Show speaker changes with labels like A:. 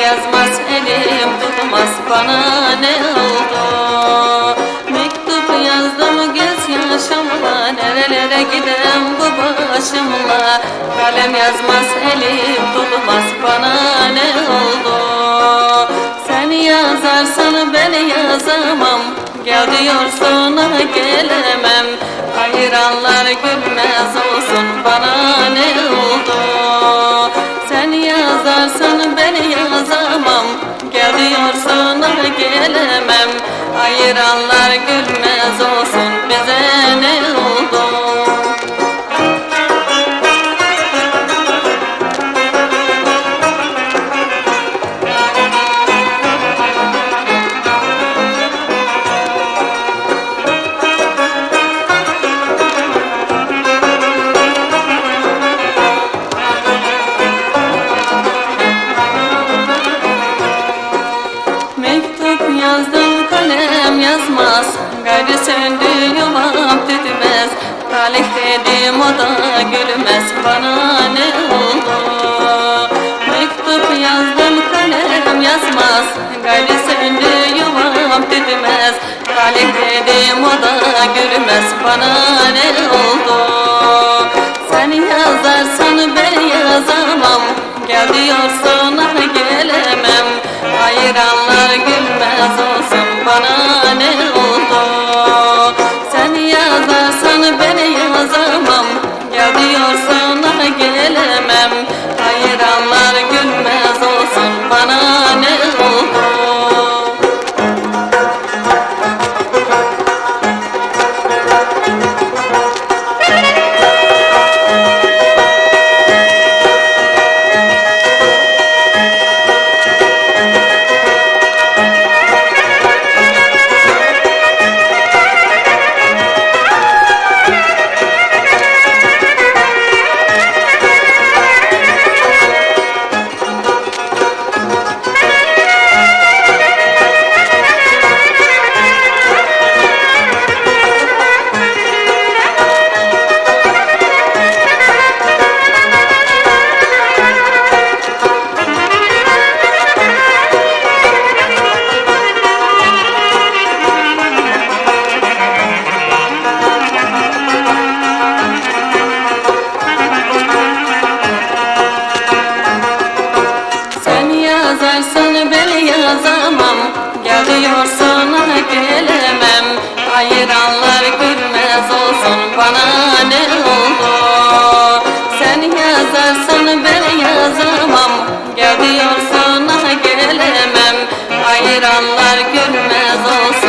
A: yazmaz, elim tutmaz, bana ne oldu? Mektup yazdım gözyaşımla, nerelere gidem bu başımla? Kalem yazmaz, elim tutmaz, bana ne oldu? Sen yazarsan ben yazamam, gel diyorsun gelemem. Hayranlar gülmez olsun, bana ne oldu? Sen yazarsan ben yazamam, gel diyorsun gelemem. Hayranlar gülmez olsun, bize ne oldu? Yazdım kalem yazmaz, gayrı söndü yuvam tütmez. Talih dedim o da gülmez, bana ne oldu? Mektup yazdım kalem yazmaz, gayrı söndü yuvam tütmez. Talih dedim o da gülmez, bana ne oldu? Sen yazarsan ben yazamam, gel diyorsun gelemem. Hayranlar gülmez olsun, bana ne oldu? Sen yazarsan ben yazamam, gel diyorsun gelemem. Hayranlar gülmez olsun, bana ne oldu? Yazarsan ben yazamam, gel diyorsun gelemem. Hayranlar gülmez olsun, bana ne oldu? Sen yazarsan ben yazamam, gel diyorsun gelemem. Hayranlar gülmez olsun.